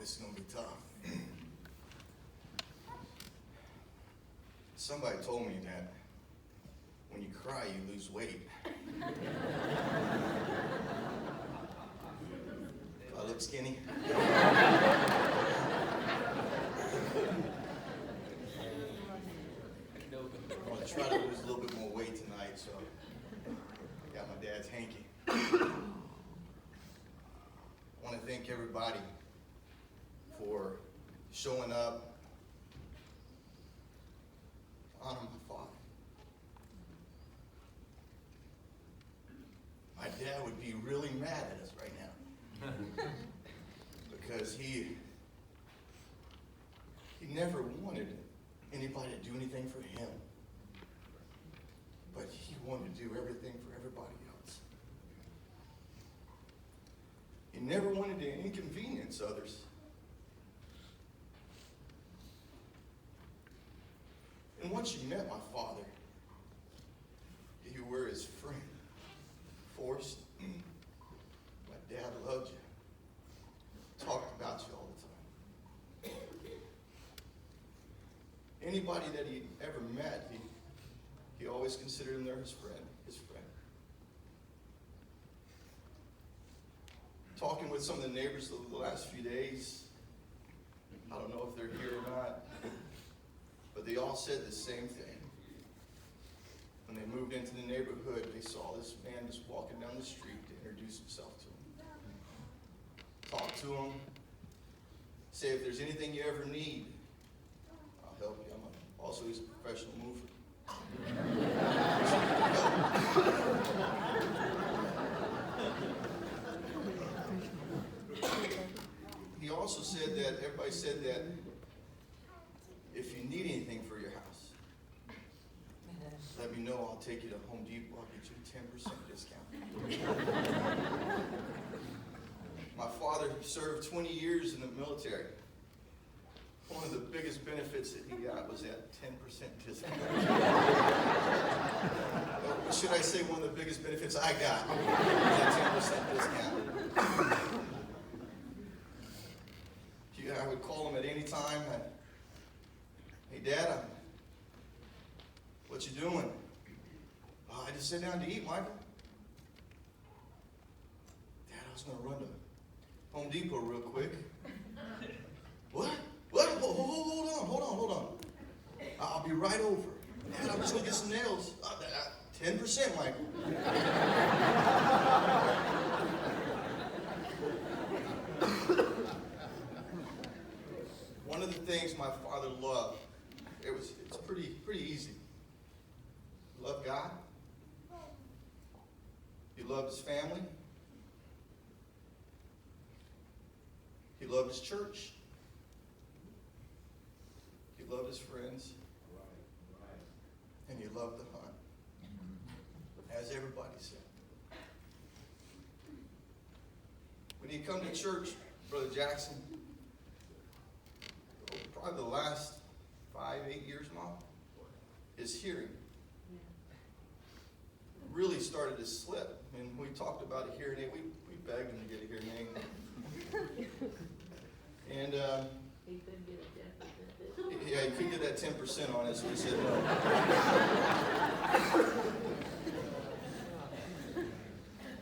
this is going to be tough. Somebody told me that when you cry, you lose weight. Do I look skinny? I'm going to try to lose a little bit more weight tonight, so got my dad's hanky. I want to thank everybody for showing up to honor my father. My dad would be really mad at us right now because he never wanted anybody to do anything for him, but he wanted to do everything for everybody else. He never wanted to inconvenience others. And once you met my father, you were his friend. Forced. My dad loved you. Talked about you all the time. Anybody that he ever met, he always considered them his friend. Talking with some of the neighbors the last few days, I don't know if they're here or not, but they all said the same thing. When they moved into the neighborhood, they saw this man just walking down the street to introduce himself to them. Talk to him. Say, if there's anything you ever need, I'll help you. Also, he's a professional mover. He also said that, everybody said that if you need anything for your house, let me know. I'll take you to Home Depot. I'll get you a 10% discount. My father served 20 years in the military. One of the biggest benefits that he got was that 10% discount. Should I say one of the biggest benefits I got? That 10% discount. I would call him at any time. Hey, Dad, what you doing? I just sit down to eat, Michael. Dad, I was going to run to Home Depot real quick. What? Hold on. I'll be right over. Dad, I'm just going to get some nails. 10%, Michael. One of the things my father loved, it's pretty easy. He loved God. He loved his family. He loved his church. He loved his friends. And he loved to hunt. As everybody said. When he come to church, Brother Jackson, probably the last 5-8 years now, his hearing really started to slip. And we talked about a hearing aid. We begged him to get a hearing aid. And he couldn't get a 10%. yeah, he could get that 10% on it, so we said no.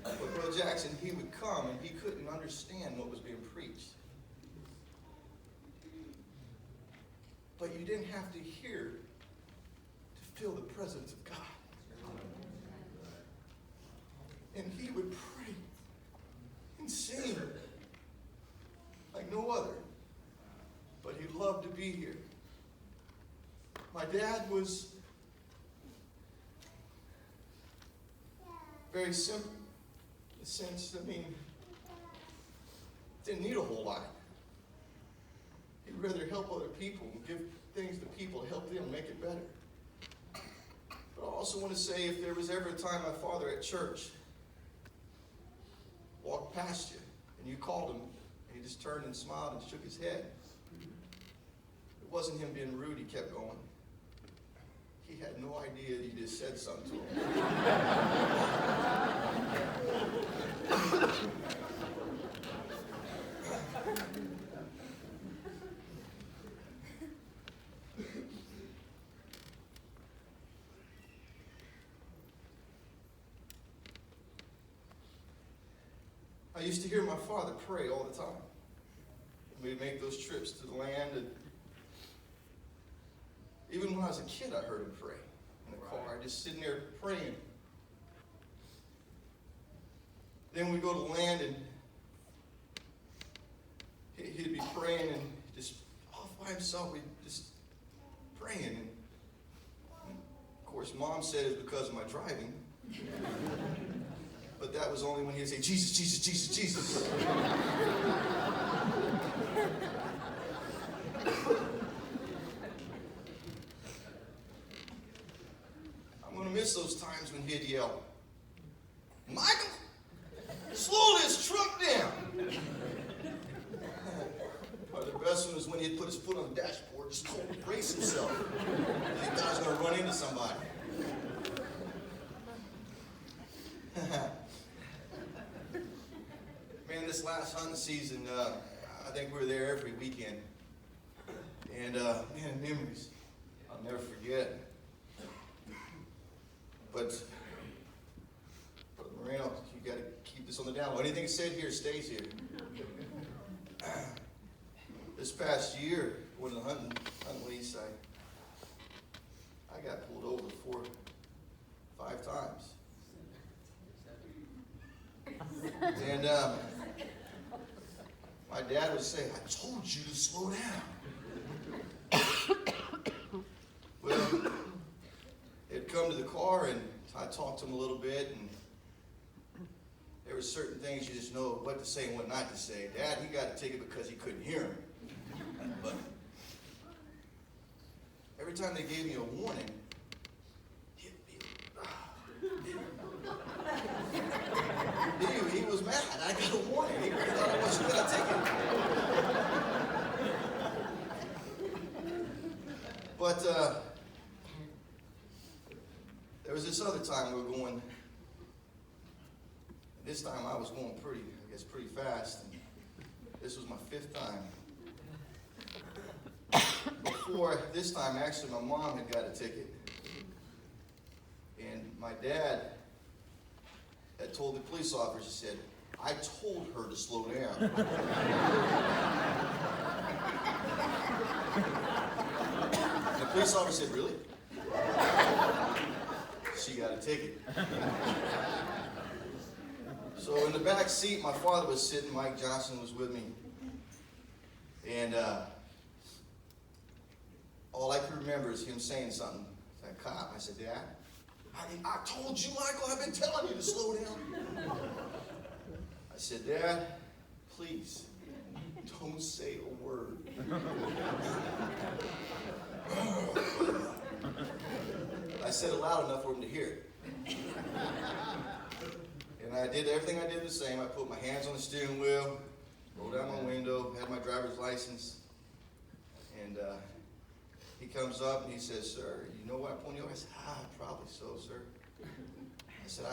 But Brother Jackson, he would come and he couldn't understand what was being preached. But you didn't have to hear to feel the presence of God. And he would pray and sing like no other. But he loved to be here. My dad was very simple. In the sense, didn't need a whole lot. He'd rather help other people and give things to people to help them make it better. But I also want to say, if there was ever a time my father at church walked past you and you called him and he just turned and smiled and shook his head, it wasn't him being rude. He kept going. He had no idea that you just said something to him. I used to hear my father pray all the time. We'd make those trips to the land, and even when I was a kid, I heard him pray in the car, just sitting there praying. Then we'd go to the land, and he'd be praying, and just off by himself, we'd just praying. And of course, Mom said it's because of my driving. But that was only when he'd say, Jesus, Jesus, Jesus, Jesus. I'm going to miss those times when he'd yell, Michael, slow this truck down. Or the best one was when he'd put his foot on the dashboard, just totally brace himself. He thought I was going to run into somebody. Man, this last hunting season, I think we were there every weekend. And, man, memories I'll never forget. But Moreno, you got to keep this on the down low. Anything said here stays here. This past year, when the hunting lease, I got pulled over 4 or 5 times. And my dad would say, I told you to slow down. Well, they'd come to the car, and I talked to him a little bit, and there were certain things you just know what to say and what not to say. Dad, he got a ticket because he couldn't hear him. But every time they gave me a warning, he was mad. I got a warning. He thought I wasn't going to take it. But there was this other time we were going. This time I was going pretty fast. And this was my 5th time. Before this time, actually, my mom had got a ticket. And my dad had told the police officer, he said, I told her to slow down. The police officer said, really? She got a ticket. So in the back seat, my father was sitting, Mike Johnson was with me. And all I can remember is him saying something to that cop. I said, Dad, I told you, Michael, I've been telling you to slow down. I said, Dad, please, don't say a word. I said it loud enough for him to hear it. And I did everything I did the same. I put my hands on the steering wheel, rolled down my window, had my driver's license, and he comes up and he says, sir, you know why I pulled you over? I said, probably so, sir. I said,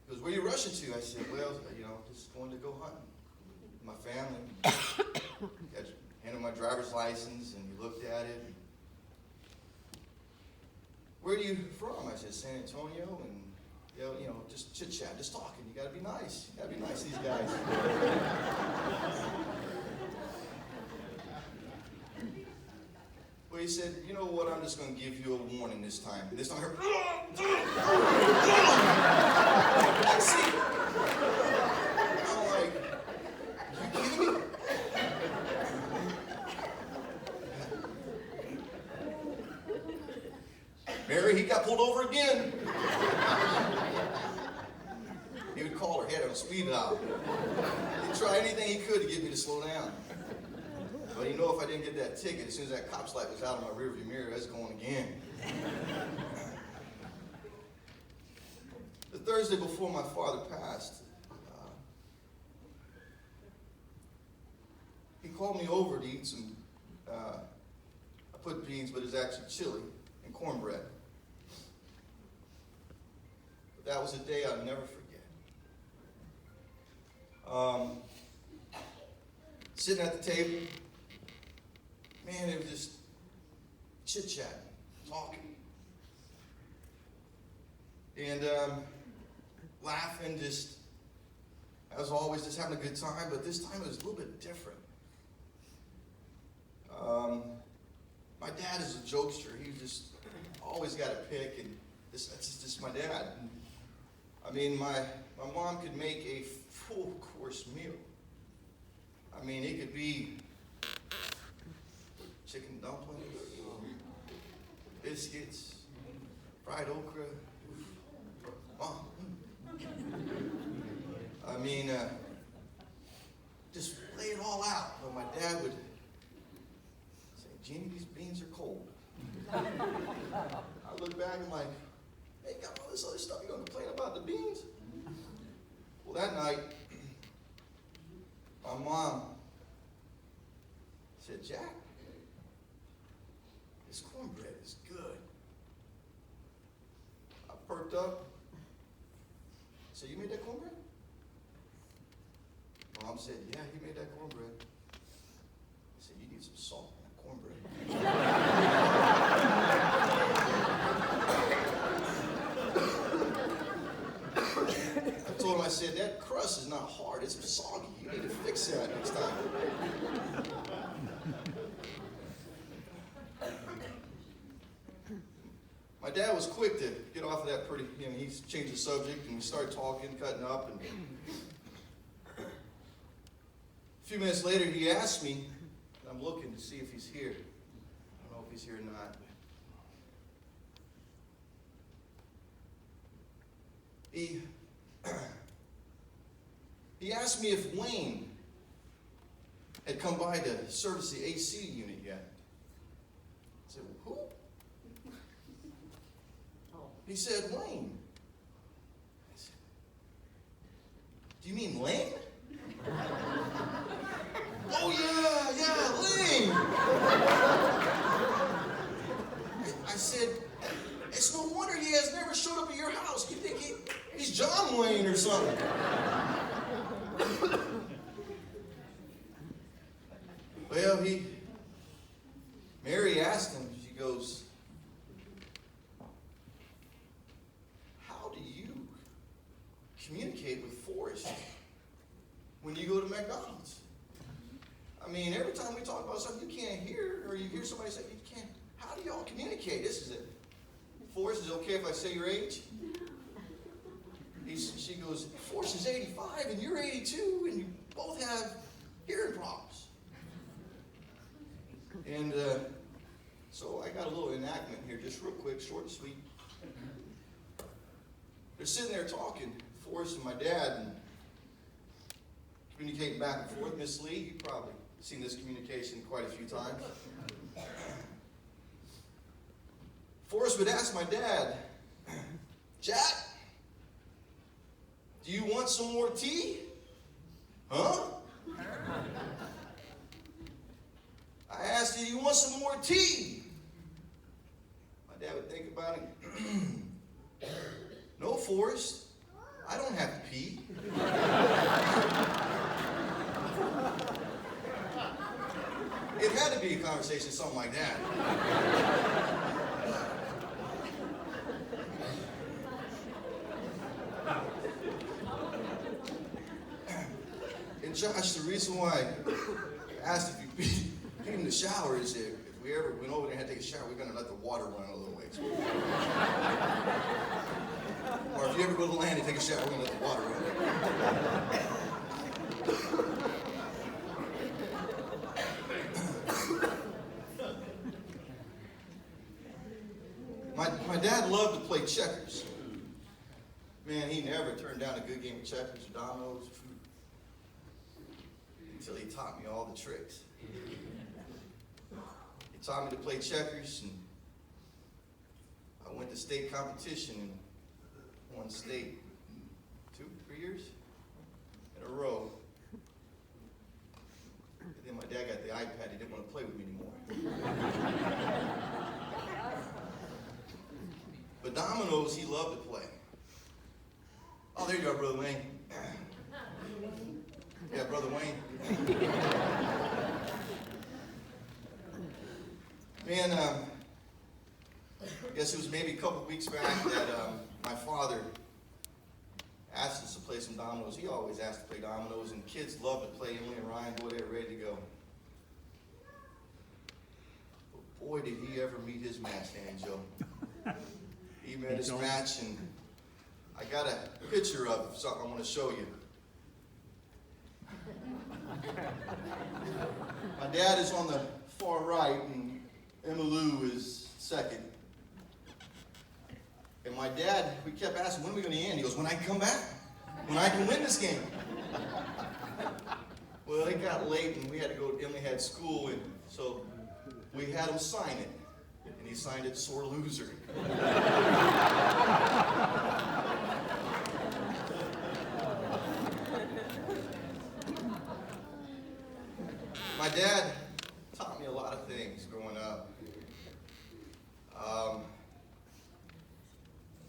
he goes, where are you rushing to? I said, well, just going to go hunting with my family. Handed my driver's license, and he looked at it. Where are you from? I said, San Antonio, and just chit-chat, just talking. You gotta be nice. You gotta be nice to these guys. Well, he said, you know what, I'm just going to give you a warning this time. This time I heard, see? I'm like, you kidding me? Mary, he got pulled over again. He would call her head on a speed dial. He'd try anything he could to get me to slow down. But if I didn't get that ticket, as soon as that cop's light was out of my rearview mirror, I was going again. The Thursday before my father passed, he called me over to eat some, I put beans, but it's actually chili and cornbread. But that was a day I'll never forget. Sitting at the table, man, it was just chit-chatting, talking, and laughing. As always, just having a good time, but this time it was a little bit different. My dad is a jokester. He just always got a pick, and that's just my dad. I mean, my mom could make a full course meal. I mean, it could be chicken dumplings, biscuits, fried okra. Oh. I mean, just lay it all out. But my dad would say, "Jeannie, these beans are cold." I look back and I'm like, "Hey, got all this other stuff. You gonna complain about the beans?" Well, that night, my mom said, "Jack, this cornbread is good." I perked up. I said, "You made that cornbread?" Mom said, "Yeah, he made that cornbread." I said, "You need some salt in that cornbread." I told him, I said, "That crust is not hard, it's soggy. You need to fix that next time." My dad was quick to get off of that pretty, he changed the subject and we started talking, cutting up, and a few minutes later, he asked me, and I'm looking to see if he's here. I don't know if he's here or not. He asked me if Wayne had come by to service the AC unit yet. I said, "Who?" He said, "Wayne." I said, "Do you mean Lane?" "Oh, yeah, Lane." I said, "It's no wonder he has never showed up at your house. You think he's John Wayne or something." Well, Mary asked him, she goes, "How do you communicate with Forrest when you go to McDonald's? I mean, every time we talk about something you can't hear, or you hear somebody say you can't, how do y'all communicate? This is it. Forrest, is it okay if I say your age?" She goes, "Forrest is 85 and you're 82 and you both have hearing problems." And so I got a little enactment here, just real quick, short and sweet. They're sitting there talking, Forrest and my dad, and communicating back and forth. Miss Lee, you've probably seen this communication quite a few times. Forrest would ask my dad, "Jack, do you want some more tea?" "Huh?" "I asked you, do you want some more tea?" My dad would think about it. "No, Forrest, I don't have to pee." It had to be a conversation, something like that. And Josh, the reason why I asked if you peed in the shower is if we ever went over there and had to take a shower, we're going to let the water run a little ways. Or if you ever go to land and take a shower, we're going to let the water run. My dad loved to play checkers. Man, he never turned down a good game of checkers or dominoes until he taught me all the tricks. He taught me to play checkers, and I went to state competition and won state 2-3 years in a row. And then my dad got the iPad. He didn't want to play with me anymore. But dominoes, he loved to play. Oh, there you are, Brother Wayne. Yeah, Brother Wayne. Man, I guess it was maybe a couple weeks back that my father asked us to play some dominoes. He always asked to play dominoes, and kids love to play. Emily and Ryan go there ready to go. But boy, did he ever meet his match, Joe. He met his match, and I got a picture of something I want to show you. My dad is on the far right, and Emmylou is second. And my dad, we kept asking, when are we going to end? He goes, when I can come back. When I can win this game. Well, it got late, and we had to go, Emily had school, and so we had him sign it. And he signed it, sore loser. My dad taught me a lot of things growing up.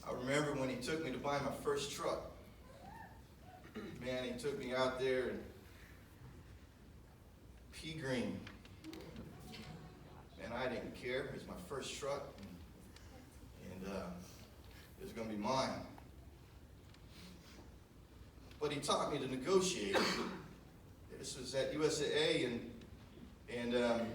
I remember when he took me to buy my first truck. Man, he took me out there in pea green. And I didn't care. It was my first truck. And it was going to be mine. But he taught me to negotiate. This was at USAA, and the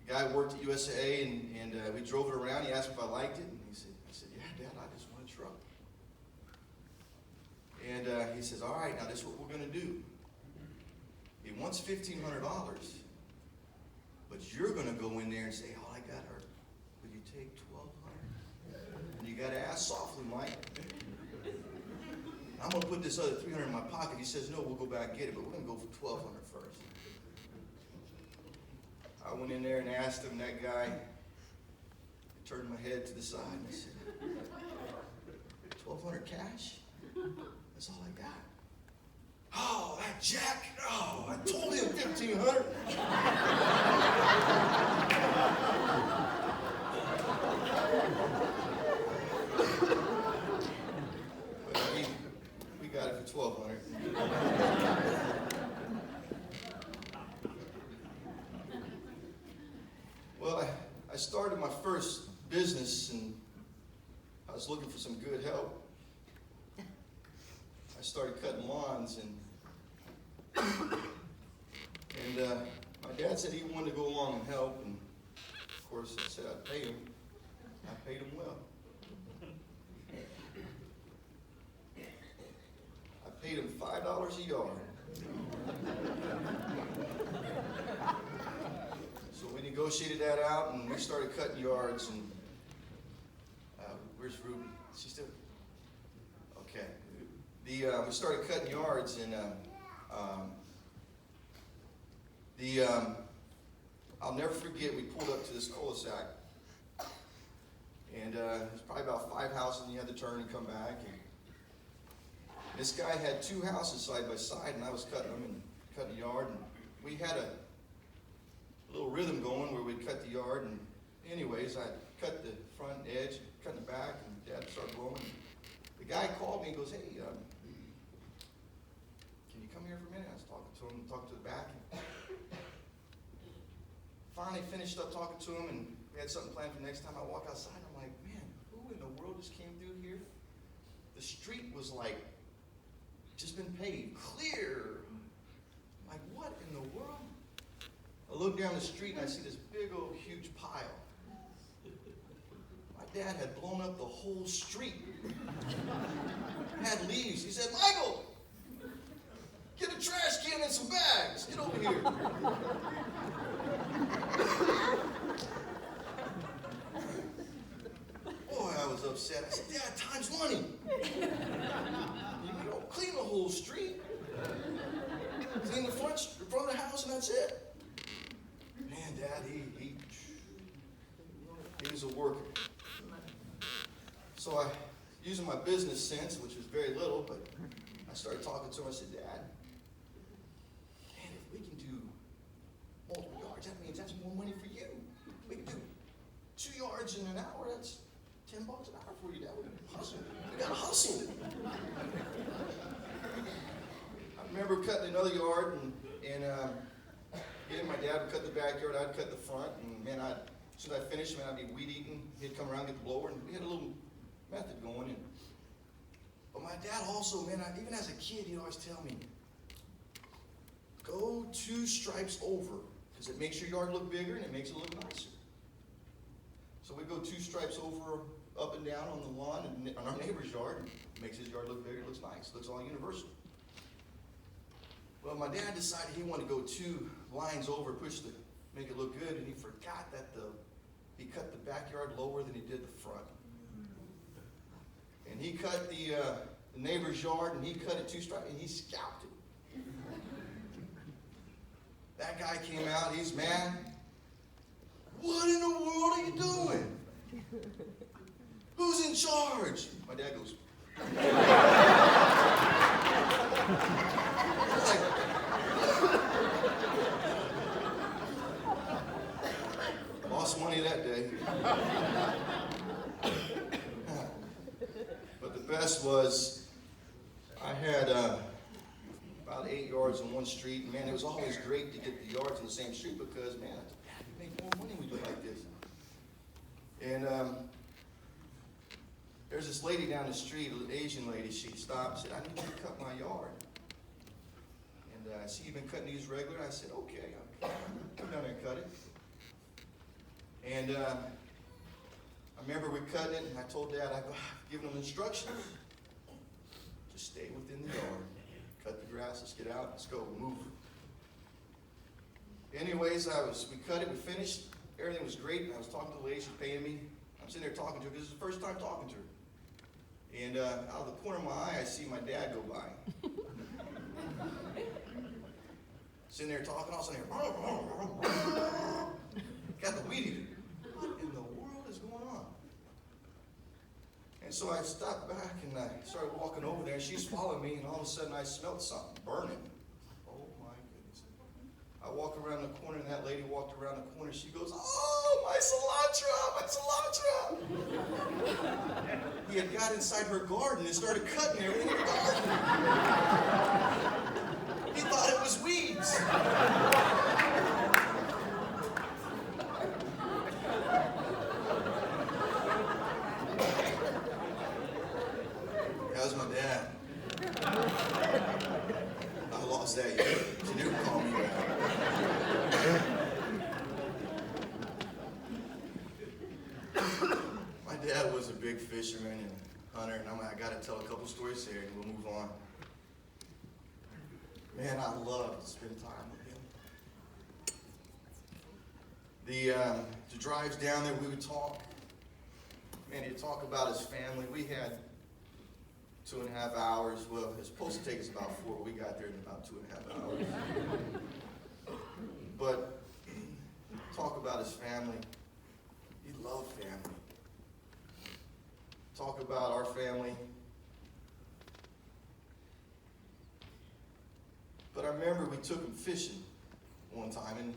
guy worked at USAA, and we drove it around. He asked me if I liked it, and I said, yeah, Dad, I just want a truck. And he says, all right, now this is what we're going to do. He wants $1,500, but you're going to go in there and say, all I got are, will you take $1,200? And you got to ask softly, Mike. I'm going to put this other $300 in my pocket. He says, no, we'll go back and get it, but we're going to go for $1,200 first. I went in there and asked him, that guy, I turned my head to the side and I said, $1,200 cash? That's all I got. Oh, that Jack, oh, I told him $1,500. We got it for $1,200. Well, I started my first business, and I was looking for some good help. I started cutting lawns, and my dad said he wanted to go along and help, and of course I said I'd pay him. I paid him well. I paid him $5 a yard. So we negotiated that out, and we started cutting yards. And where's Ruby? Is she still? Okay. We started cutting yards, and I'll never forget. We pulled up to this cul-de-sac, and there's probably about 5 houses, and you had to turn and come back. And this guy had 2 houses side by side, and I was cutting them and cutting the yard, and we had a little rhythm going where we'd cut the yard. And anyways, I cut the front edge, cut the back, and Dad started blowing. The guy called me and goes, hey, can you come here for a minute? I was talking to him, talking to the back. And finally finished up talking to him, and we had something planned for next time. I walk outside, I'm like, man, who in the world just came through here? The street was like, just been paved, clear. I'm like, what in the world? I look down the street and I see this big old huge pile. My dad had blown up the whole street. Had leaves. He said, Michael, get a trash can and some bags. Get over here. Boy, I was upset. I said, Dad, time's money. You don't clean the whole street. Clean the front of the house, and that's it. Man, Dad, he was a worker. So I, using my business sense, which was very little, but I started talking to him. I said, Dad, man, if we can do multiple yards, that means that's more money for you. We can do 2 yards in an hour. That's $10 an hour for you, Dad. We gotta hustle. I remember cutting another yard, and my dad would cut the backyard, I'd cut the front, and man, as soon as I finished, man, I'd be weed eating. He'd come around, get the blower, and we had a little method going. And But my dad also, man, even as a kid, he'd always tell me, go 2 stripes over, because it makes your yard look bigger and it makes it look nicer. So we go 2 stripes over, up and down on the lawn and on our neighbor's yard. It makes his yard look bigger, it looks nice, it looks all universal. Well, my dad decided he wanted to go 2 lines over, make it look good, and he forgot that he cut the backyard lower than he did the front. And he cut the neighbor's yard, and he cut it 2 stripes, and he scalped it. That guy came out, he's mad. What in the world are you doing? Who's in charge? My dad goes. I was like, lost money that day. But the best was, I had about 8 yards in one street, and man, it was always great to get the yards in the same street because, man, we make more money when we do it like this. And there's this lady down the street, an Asian lady. She stopped and said, I need you to cut my yard. And I see you've been cutting these regular. I said, okay, I'll come down there and cut it. And I remember we cut it, and I told Dad, I've given him instructions. Just stay within the yard. Cut the grass, let's get out, let's go, move. Anyways, we cut it, we finished. Everything was great. I was talking to the lady, she's paying me. I'm sitting there talking to her because this is the first time talking to her. And out of the corner of my eye, I see my dad go by. Sitting there talking, all of a sudden, got the weed eater. What in the world is going on? And so I stopped back and I started walking over there, and she's following me, and all of a sudden I smelled something burning. Oh my goodness. I walk around the corner, and that lady walked around the corner. She goes, oh, my cilantro, my cilantro. He had got inside her garden and started cutting everything in the garden. He thought it was weeds. That was my dad. I lost that year. She never called me back. My dad was a big fisherman and hunter, and I got to tell a couple stories here, and we'll move on. Man, I loved to spend time with him. The drives down there, we would talk. Man, he'd talk about his family. We had 2.5 hours. Well, it was supposed to take us about 4. We got there in about 2.5 hours. But talk about his family. He loved family. Talk about our family. But I remember we took him fishing one time, and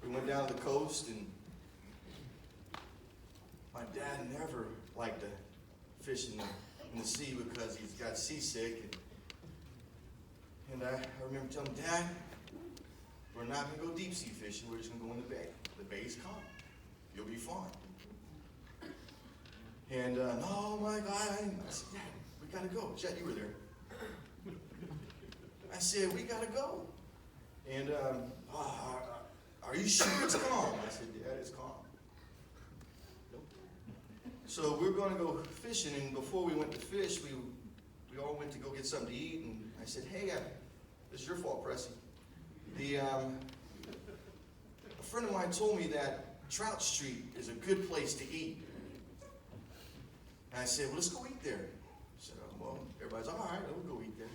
we went down to the coast, and my dad never liked to fish in the sea because he's got seasick. And I remember telling him, Dad, we're not going to go deep sea fishing. We're just going to go in the bay. The bay's calm. You'll be fine. And, no, my God. I said, Dad, we got to go. Chet, you were there. I said, we got to go. And, are you sure it's calm? I said, Dad, it's calm. Nope. So we were going to go fishing, and before we went to fish, we all went to go get something to eat, and I said, hey, this is your fault, Pressy. A friend of mine told me that Trout Street is a good place to eat. And I said, well, let's go eat there. I said, oh, well, everybody's all right, we'll go eat there.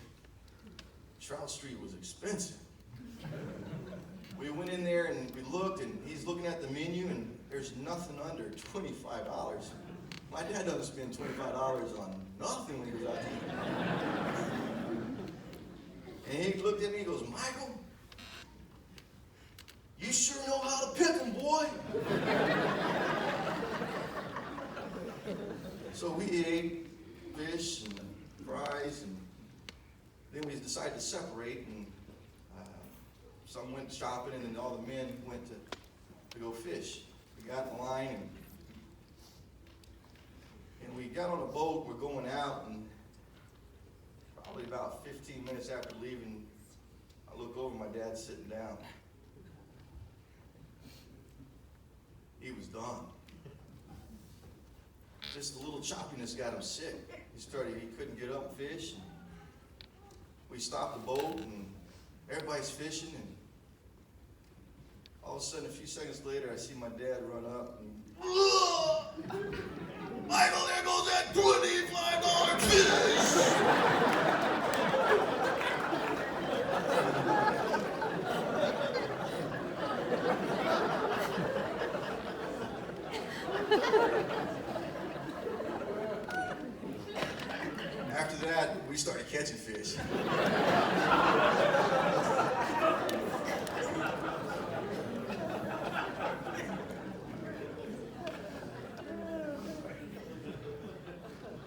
Trout Street was expensive. We went in there and we looked, and he's looking at the menu, and there's nothing under $25. My dad doesn't spend $25 on nothing when he goes out to eat. And he looked at me and goes, Michael, you sure know how to pick them, boy. So we ate fish and fries, and then we decided to separate, and some went shopping, and then all the men went to go fish. We got in line, and we got on a boat. We're going out, and Probably about 15 minutes after leaving, I look over, my dad's sitting down. He was done. Just a little choppiness got him sick. He couldn't get up and fish. And we stopped the boat and everybody's fishing, and all of a sudden, a few seconds later, I see my dad run up and, Michael, there goes that $25 fish! After that, we started catching fish.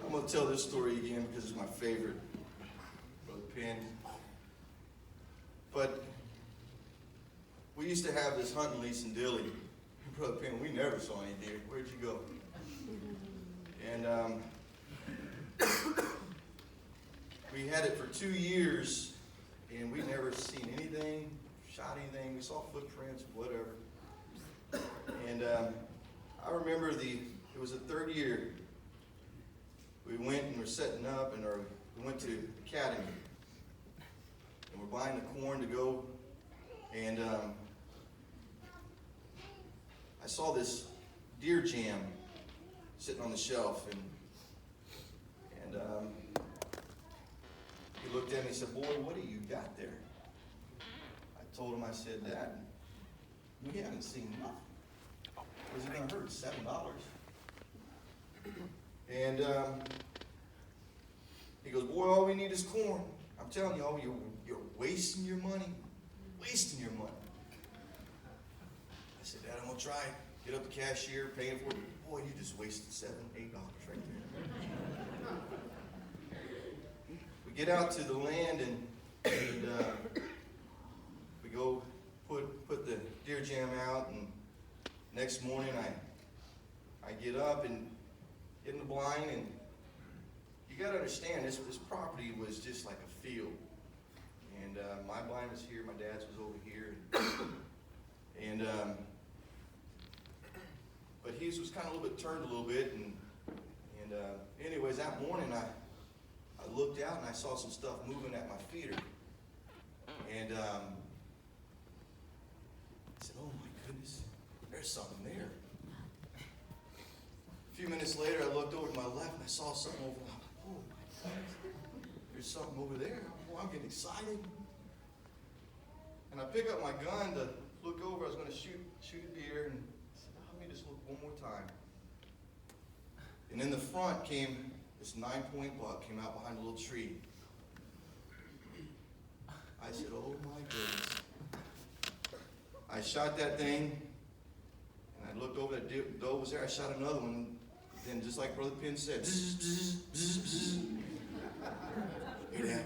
I'm going to tell this story again because it's my favorite, Brother Penn. But we used to have this hunting lease in Dilly. Brother Penn, we never saw any deer. Where'd you go? And we had it for 2 years, and we never seen anything, shot anything. We saw footprints, whatever. And I remember it was the third year. We went and we're setting up, and we went to Academy. And we're buying the corn to go. And I saw this deer jam sitting on the shelf, and he looked at me and said, "Boy, what do you got there?" I told him, I said, "Dad, we haven't seen nothing. Was it going to hurt? $7. And he goes, "Boy, all we need is corn. I'm telling you, all you're wasting your money. Wasting your money." I said, "Dad, I'm going to try it. Get up the cashier, pay it for it." Boy, you just wasted $7, $8 right there. We get out to the land, and we go put the deer jam out, and next morning I get up and get in the blind, and you got to understand, this property was just like a field. And my blind was here, my dad's was over here, and but his was kind of a little bit turned a little bit, and anyways, that morning I looked out and I saw some stuff moving at my feeder, and I said, "Oh my goodness, there's something there." A few minutes later, I looked over to my left and I saw something over there. Oh my goodness, there's something over there. Oh, I'm getting excited. And I pick up my gun to look over. I was going to shoot a deer, and I said, "Let me just look one more time." And in the front came this 9-point buck, came out behind a little tree. I said, "Oh my goodness." I shot that thing, and I looked over, that doe was there. I shot another one. Then, just like Brother Penn said, bzz, bzz, bzz, bzz. Hey, Dad,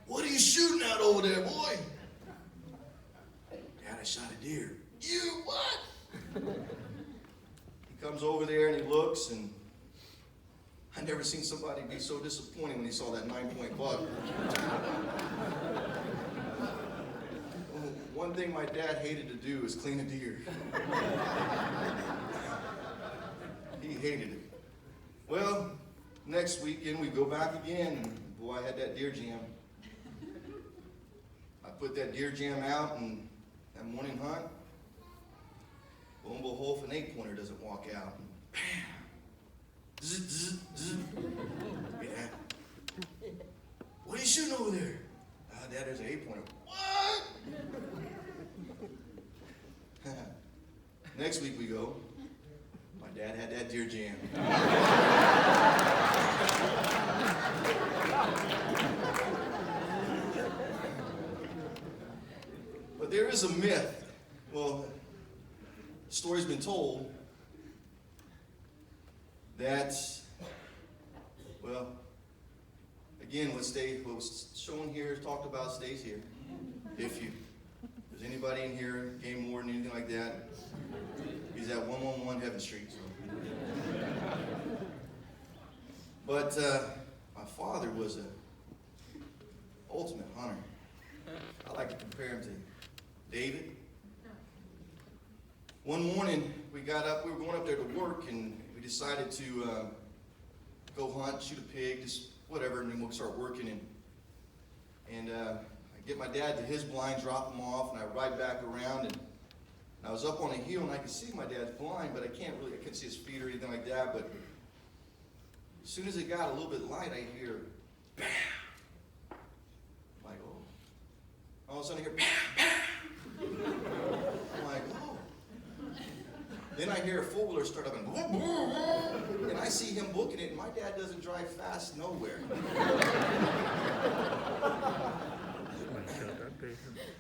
what are you shooting at over there, boy? "Dad, I shot a deer." "You what?" He comes over there and he looks, and I never seen somebody be so disappointed when he saw that 9-point buck. One thing my dad hated to do is clean a deer. He hated it. Well, next weekend we go back again, and boy, I had that deer jam. I put that deer jam out, and that morning hunt, lo and behold, if an 8-pointer doesn't walk out, and bam! Zzz, zzz, zzz. Yeah. "What are you shooting over there?" "Dad, there's an 8-pointer. "What?" Next week we go. My dad had that deer jam. But there is a myth. Well, the story's been told that, well, again, what was shown here, talked about, stays here. If there's anybody in here, game warden, anything like that, he's at 111 Heaven Street. So. But my father was a ultimate hunter. I like to compare him to David. One morning, we got up, we were going up there to work, and we decided to go hunt, shoot a pig, just whatever, and then we'll start working. And I get my dad to his blind, drop him off, and I ride back around, and I was up on a hill, and I could see my dad's blind, but I couldn't see his feet or anything like that, but as soon as it got a little bit light, I hear, bam! I'm like, oh. All of a sudden I hear, bam, bam! I'm like, oh. Then I hear a four-wheeler start up, and I see him booking it, and my dad doesn't drive fast nowhere.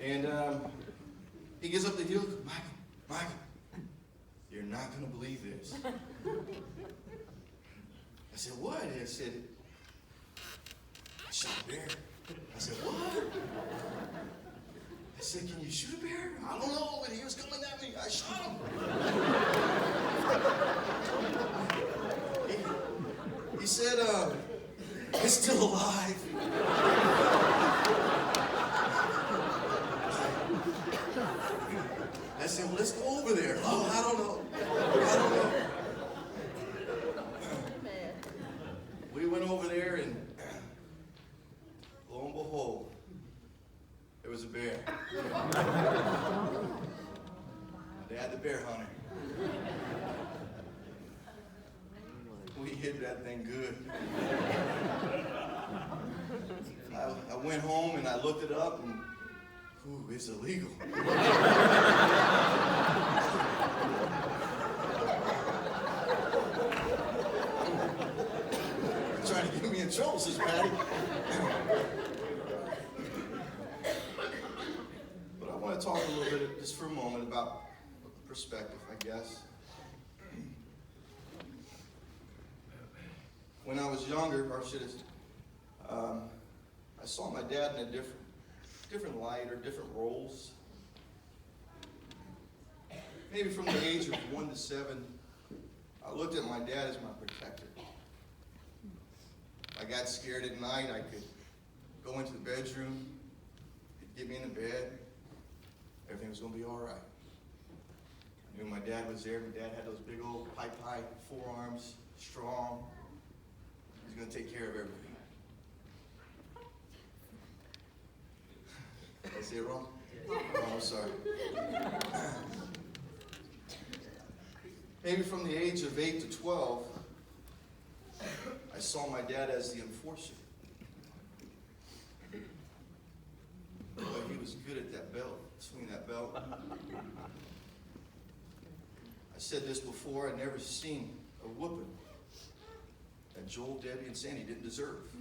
And he gets up the hill, Michael, you're not going to believe this. I said, what? I said, I shot a bear. I said, what? I said, can you shoot a bear? I don't know, but he was coming at me. I shot him. He said, it's still alive. I said, well, let's go over there. Oh, I don't know. We went over there, and lo and behold, there was a bear. Dad, the bear hunter. We hit that thing good. I went home and I looked it up, and ooh, it's illegal. Trying to get me in trouble, says Patty. But I want to talk a little bit, just for a moment, about perspective, I guess. When I was younger, I saw my dad in a different light or different roles. Maybe from the age of 1 to 7, I looked at my dad as my protector. I got scared at night, I could go into the bedroom, he'd get me in the bed, everything was going to be all right. I knew my dad was there. My dad had those big old high forearms, strong. He was going to take care of everything. Did I say it wrong? Oh, I'm sorry. Maybe from the age of 8 to 12, I saw my dad as the enforcer. But he was good at that belt, swinging that belt. I said this before, I'd never seen a whooping that Joel, Debbie, and Sandy didn't deserve.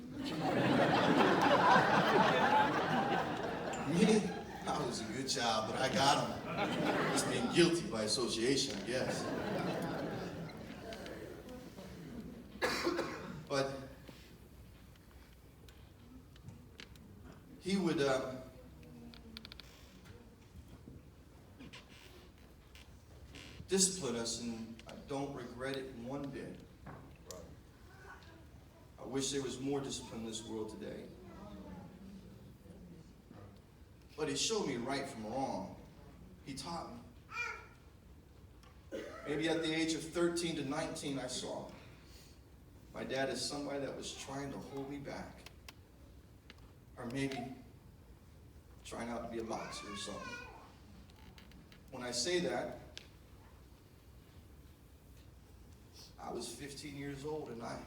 Me, I was a good child, but I got him. Just being guilty by association, I guess. But he would discipline us, and I don't regret it one bit. I wish there was more discipline in this world today. But he showed me right from wrong. He taught me. Maybe at the age of 13 to 19, I saw my dad as somebody that was trying to hold me back. Or maybe trying out to be a boxer or something. When I say that, I was 15 years old, and I've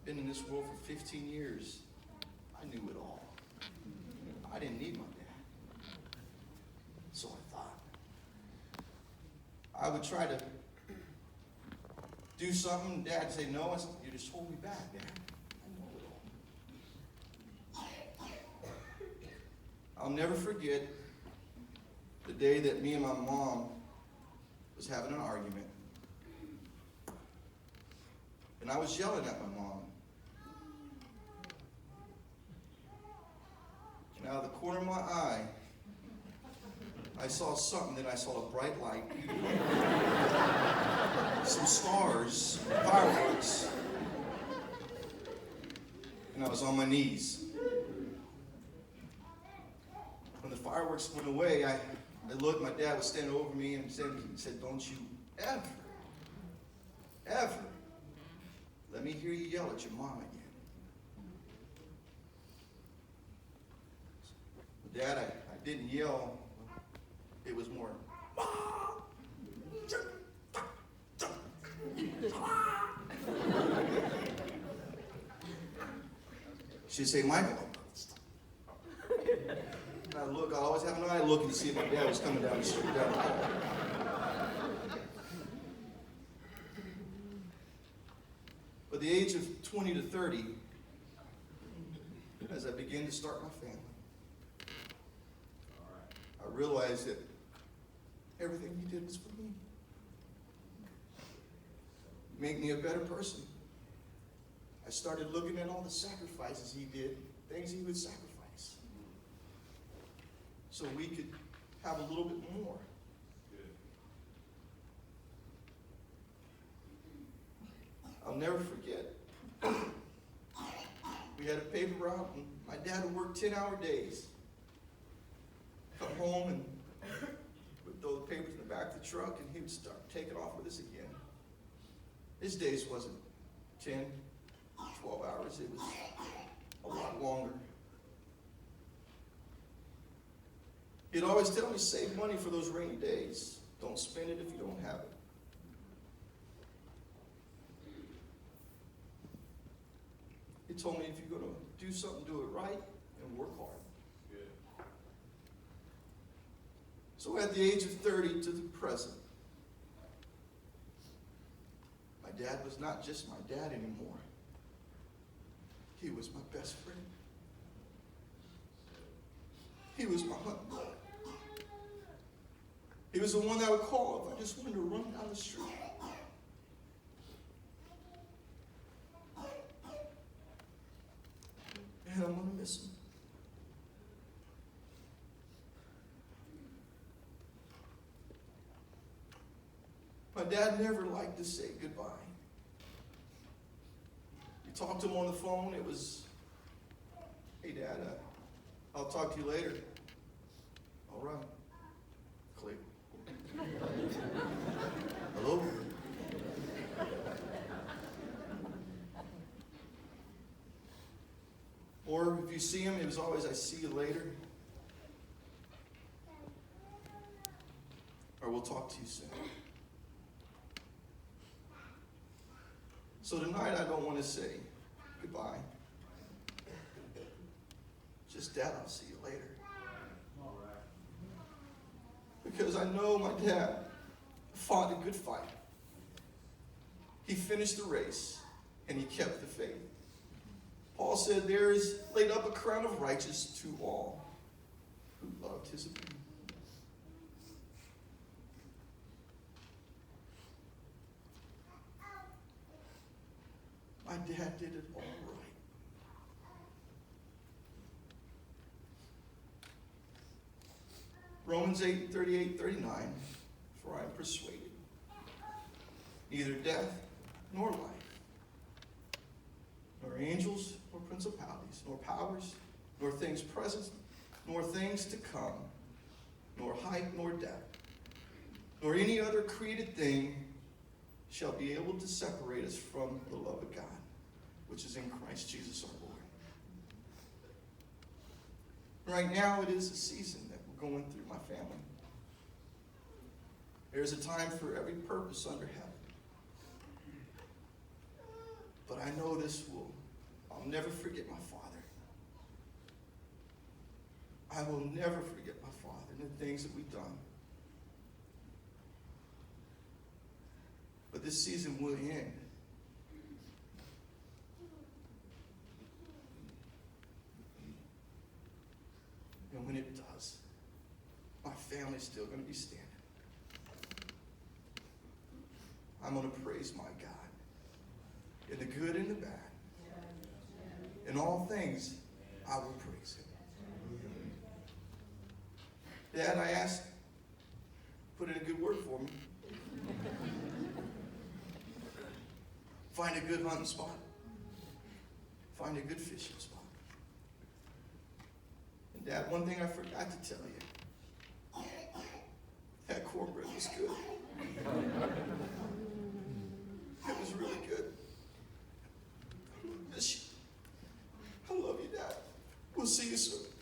been in this world for 15 years. I knew it all. I didn't need my dad. So I thought. I would try to do something, Dad would say no. I said, you just hold me back, Dad. I know it all. I'll never forget the day that me and my mom was having an argument. And I was yelling at my mom. And out of the corner of my eye, I saw something. Then I saw a bright light, some stars, fireworks, and I was on my knees. fireworks went away, I looked, my dad was standing over me and he said, don't you ever let me hear you yell at your mom again. Dad, I didn't yell. It was more, Mom! She'd say, Michael. And I always have an eye looking to see if my dad was coming down the street, down the hall. But the age of 20 to 30, as I began to start my family, I realized that everything he did was for me. Make me a better person. I started looking at all the sacrifices he did, things he would sacrifice, so we could have a little bit more. I'll never forget. We had a paper route, and my dad would work 10-hour days. Come home and would throw the papers in the back of the truck, and he would start taking off with us again. His days wasn't 10, 12 hours. It was a lot longer. He'd always tell me, save money for those rainy days. Don't spend it if you don't have it. He told me, if you're going to do something, do it right and work hard. Good. So at the age of 30 to the present, my dad was not just my dad anymore. He was my best friend. He was my hunting. He was the one that I would call if I just wanted to run down the street. And I'm going to miss him. My dad never liked to say goodbye. You talked to him on the phone, it was, hey Dad, I'll talk to you later. All right. Click. Hello? Or if you see him, it was always, I see you later. Or we'll talk to you soon. So tonight I don't want to say goodbye. Just Dad, I'll see you later. Because I know my dad fought a good fight. He finished the race and he kept the faith. Paul said, there is laid up a crown of righteousness to all who loved his opinion. My dad did it all right. Romans 8:38-39, for I am persuaded, neither death nor life, nor angels, nor principalities, nor powers, nor things present, nor things to come, nor height, nor depth, nor any other created thing shall be able to separate us from the love of God, which is in Christ Jesus our Lord. Right now, it is a season that we're going through, my family. There's a time for every purpose under heaven. But I know I'll never forget my father. I will never forget my father and the things that we've done. But this season will end. And when it does, my family's still going to be standing. I'm going to praise my God in the good and the bad. In all things, I will praise him. Dad, I ask, put in a good word for me. Find a good hunting spot. Find a good fishing spot. And Dad, one thing I forgot to tell you. was good. It was really good. I miss you. I love you, Dad. We'll see you soon.